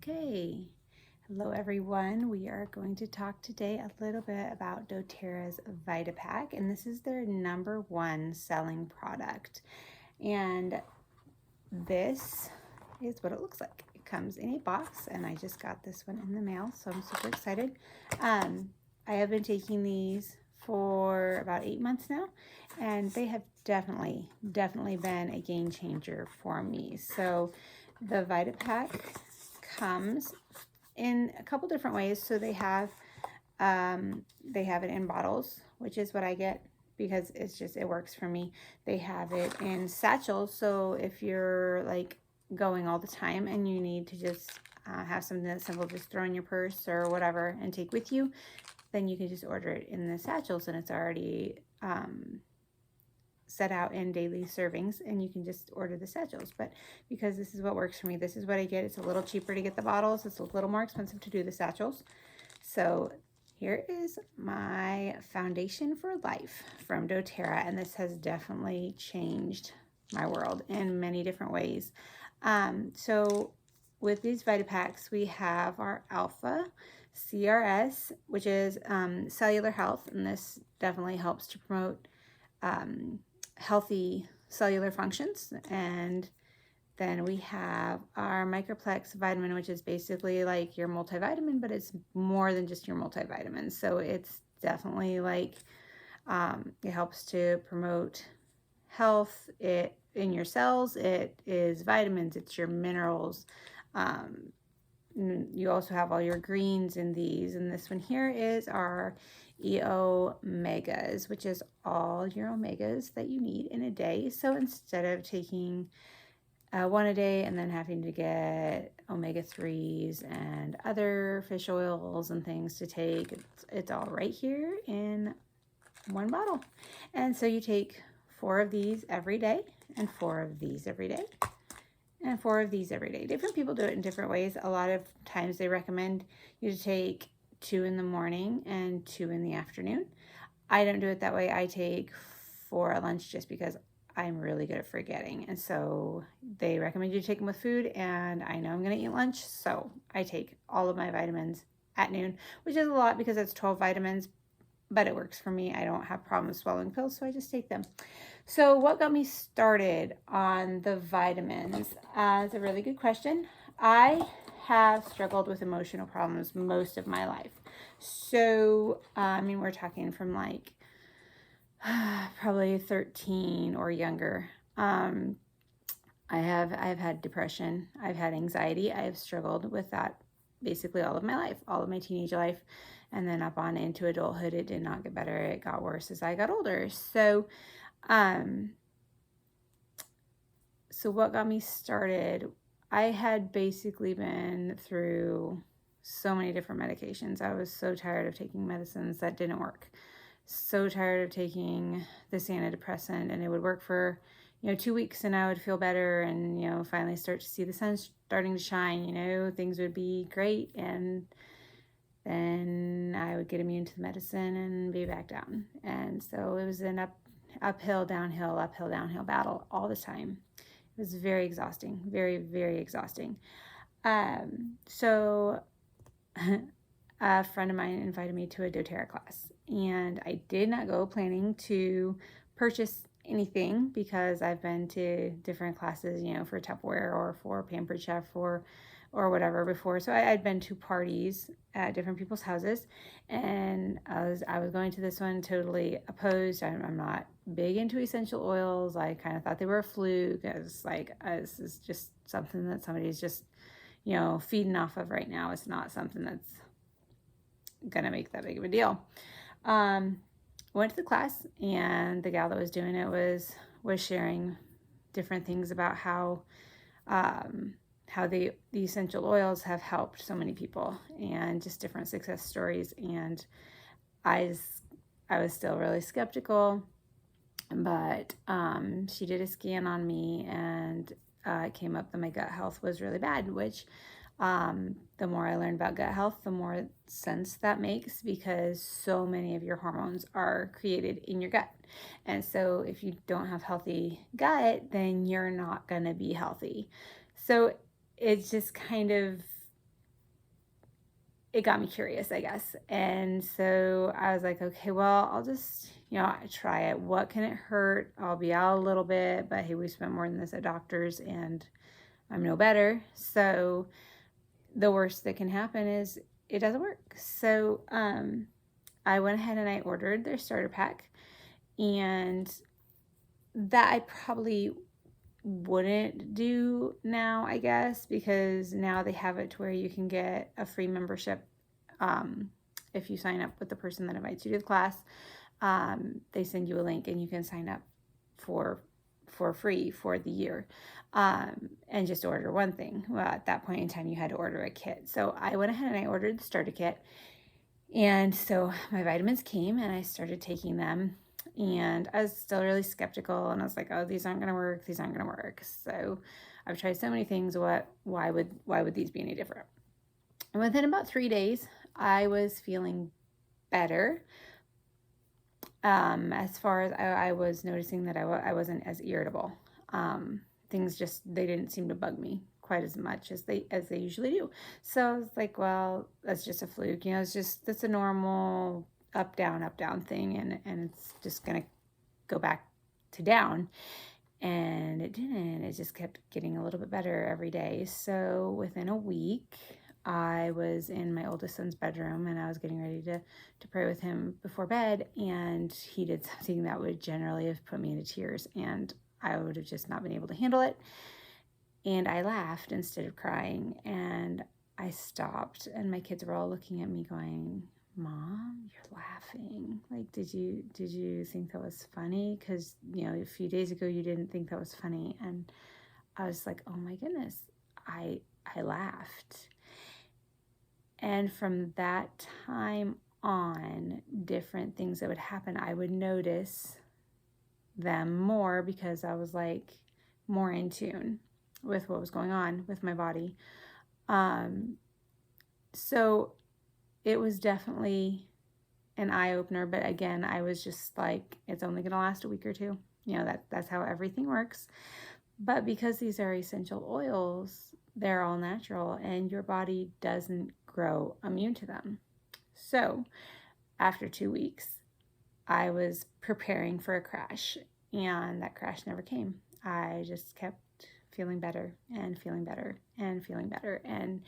Okay, hello everyone. We are going to talk today a little bit about doTERRA's VitaPack, and this is their #1 selling product. And this is what it looks like. It comes in a box, and I just got this one in the mail, so I'm super excited. I have been taking these for about 8 months now, and they have definitely been a game changer for me. So the VitaPack comes in a couple different ways. So they have it in bottles, which is what I get because it works for me. They have it in satchels, so if you're like going all the time and you need to just have something that's simple, just throw in your purse or whatever and take with you, then you can just order it in the satchels, and it's already set out in daily servings, and you can just order the satchels. But because this is what works for me, this is what I get. It's a little cheaper to get the bottles. It's a little more expensive to do the satchels. So here is my Foundation for Life from doTERRA, and this has definitely changed my world in many different ways. So with these VitaPacks, we have our Alpha CRS, which is cellular health, and this definitely helps to promote healthy cellular functions. And then we have our Microplex vitamin, which is basically like your multivitamin, but it's more than just your multivitamin. So it's definitely like it helps to promote health in your cells. It is vitamins, it's your minerals. You also have all your greens in these, and this one here is our EO Megas, which is all your omegas that you need in a day. So instead of taking one a day and then having to get omega-3s and other fish oils and things to take, it's all right here in one bottle. And so you take 4 of these every day, and 4 of these every day, and 4 of these every day. Different people do it in different ways. A lot of times they recommend you to take 2 in the morning and 2 in the afternoon. I don't do it that way. I take 4 at lunch just because I'm really good at forgetting. And so they recommend you take them with food, and I know I'm going to eat lunch, so I take all of my vitamins at noon, which is a lot because it's 12 vitamins, but it works for me. I don't have problems swallowing pills, so I just take them. So what got me started on the vitamins? It's a really good question. I have struggled with emotional problems most of my life. So, we're talking from like probably 13 or younger. I've had depression. I've had anxiety. I have struggled with that basically all of my life, all of my teenage life. And then up on into adulthood, it did not get better. It got worse as I got older. So what got me started? I had basically been through so many different medications. I was so tired of taking medicines that didn't work. So tired of taking this antidepressant, and it would work for 2 weeks and I would feel better, and finally start to see the sun starting to shine. Things would be great, and then I would get immune to the medicine and be back down. And so it was an uphill downhill battle all the time. It was very exhausting, very, very exhausting. So a friend of mine invited me to a doTERRA class, and I did not go planning to purchase anything because I've been to different classes, for Tupperware or for Pampered Chef or whatever before. So I'd been to parties at different people's houses, and I was going to this one totally opposed. I'm not big into essential oils. I kind of thought they were a fluke. I was like, this is just something that somebody's just feeding off of right now. It's not something that's gonna make that big of a deal. Went to the class, and the gal that was doing it was sharing different things about how the essential oils have helped so many people, and just different success stories. And I was still really skeptical, but she did a scan on me, and it came up that my gut health was really bad, which the more I learned about gut health, the more sense that makes, because so many of your hormones are created in your gut. And so if you don't have healthy gut, then you're not going to be healthy. So it's just kind of it got me curious, I guess. And so I was like, okay, well, I'll just, try it. What can it hurt? I'll be out a little bit, but hey, we spent more than this at doctors and I'm no better. So the worst that can happen is it doesn't work. So I went ahead and I ordered their starter pack, and that I probably wouldn't do now, I guess, because now they have it to where you can get a free membership if you sign up with the person that invites you to the class. They send you a link and you can sign up for free for the year, and just order one thing. Well, at that point in time, you had to order a kit. So I went ahead and I ordered the starter kit. And so my vitamins came and I started taking them. And I was still really skeptical, and I was like, oh, these aren't going to work. These aren't going to work. So I've tried so many things. Why would these be any different? And within about 3 days, I was feeling better. As far as I was noticing that I wasn't as irritable. Things just, they didn't seem to bug me quite as much as they usually do. So I was like, well, that's just a fluke. That's a normal up down thing, and it's just gonna go back to down. And it didn't. It just kept getting a little bit better every day. So within a week, I was in my oldest son's bedroom and I was getting ready to pray with him before bed, and he did something that would generally have put me into tears, and I would have just not been able to handle it. And I laughed instead of crying, and I stopped, and my kids were all looking at me going, Mom, you're laughing. Like, did you think that was funny? Because, a few days ago you didn't think that was funny. And I was like, oh my goodness, I laughed. And from that time on, different things that would happen, I would notice them more because I was like more in tune with what was going on with my body. So it was definitely an eye-opener, but again, I was just like, it's only going to last a week or two. That's how everything works. But because these are essential oils, they're all natural, and your body doesn't grow immune to them. So after 2 weeks, I was preparing for a crash, and that crash never came. I just kept feeling better and feeling better and feeling better. And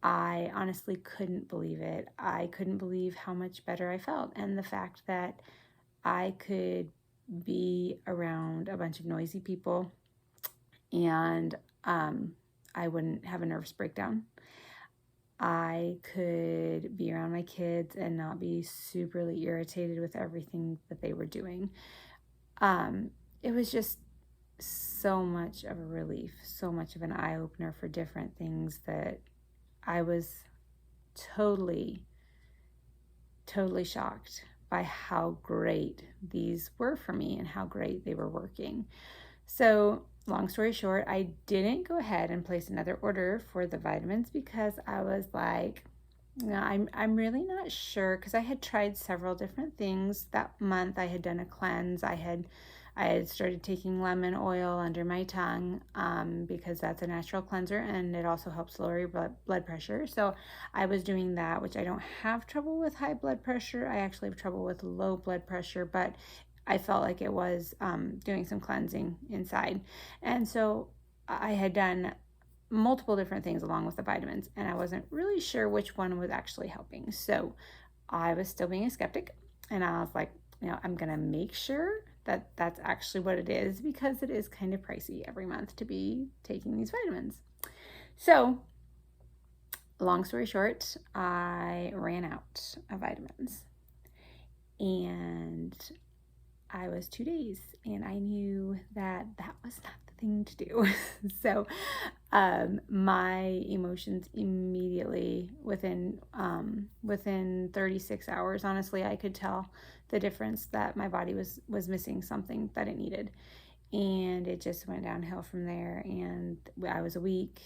I honestly couldn't believe it. I couldn't believe how much better I felt. And the fact that I could be around a bunch of noisy people and I wouldn't have a nervous breakdown. I could be around my kids and not be superly irritated with everything that they were doing. It was just so much of a relief, so much of an eye-opener for different things that I was totally shocked by how great these were for me and how great they were working. So long story short, I didn't go ahead and place another order for the vitamins because I was like, no, I'm really not sure, because I had tried several different things that month. I had done a cleanse. I had started taking lemon oil under my tongue because that's a natural cleanser, and it also helps lower your blood pressure. So I was doing that, which I don't have trouble with high blood pressure. I actually have trouble with low blood pressure, but I felt like it was doing some cleansing inside. And so I had done multiple different things along with the vitamins, and I wasn't really sure which one was actually helping. So I was still being a skeptic, and I was like, I'm going to make sure that that's actually what it is, because it is kind of pricey every month to be taking these vitamins. So long story short, I ran out of vitamins, and I was 2 days, and I knew that that was not the thing to do. So my emotions immediately, within 36 hours, honestly, I could tell the difference that my body was missing something that it needed. And it just went downhill from there. And I was a week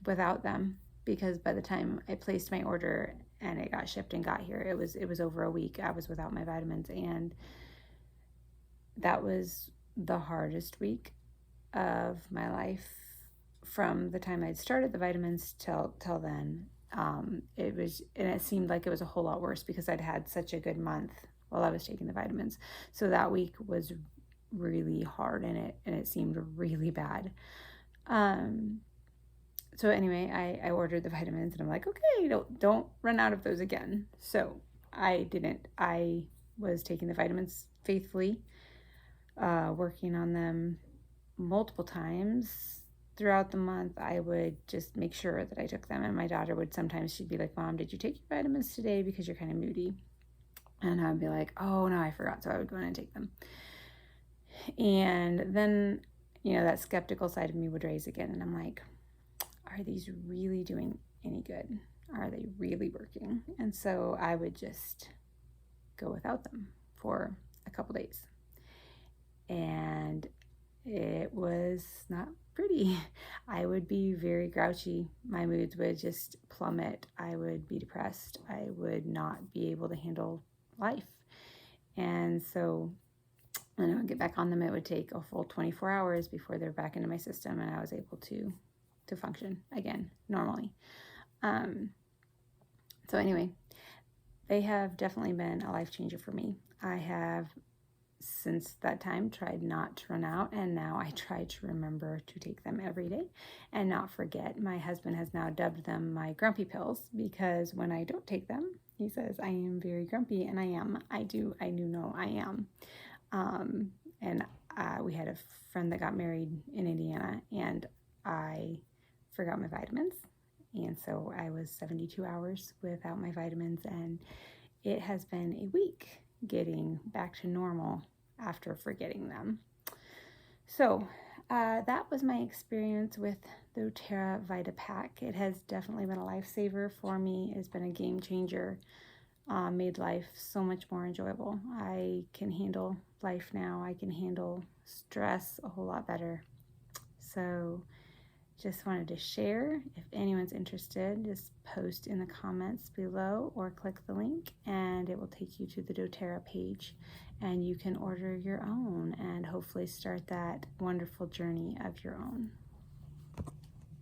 without them, because by the time I placed my order and it got shipped and got here, it was over a week I was without my vitamins. And that was the hardest week of my life from the time I'd started the vitamins till then. it seemed like it was a whole lot worse because I'd had such a good month while I was taking the vitamins. So that week was really hard, and it seemed really bad. Um, so anyway, I ordered the vitamins, and I'm like, okay, don't run out of those again. So I didn't. I was taking the vitamins faithfully, working on them multiple times throughout the month. I would just make sure that I took them, and my daughter would sometimes, she'd be like, Mom, did you take your vitamins today because you're kind of moody? And I'd be like, oh no, I forgot. So I would go in and take them. And then, that skeptical side of me would raise again, and I'm like, are these really doing any good? Are they really working? And so I would just go without them for a couple days. And it was not pretty. I would be very grouchy. My moods would just plummet. I would be depressed. I would not be able to handle life. And so when I would get back on them, it would take a full 24 hours before they're back into my system and I was able to function again normally. So anyway, they have definitely been a life changer for me. I have since that time tried not to run out, and now I try to remember to take them every day and not forget. My husband has now dubbed them my grumpy pills because when I don't take them, he says I am very grumpy, and I am. I do know I am. And we had a friend that got married in Indiana, and I forgot my vitamins, and so I was 72 hours without my vitamins, and it has been a week getting back to normal after forgetting them. So that was my experience with the doTERRA VitaPak. It has definitely been a lifesaver for me. It's been a game changer. Made life so much more enjoyable. I can handle life now. I can handle stress a whole lot better. So just wanted to share. If anyone's interested, just post in the comments below or click the link and it will take you to the doTERRA page and you can order your own and hopefully start that wonderful journey of your own.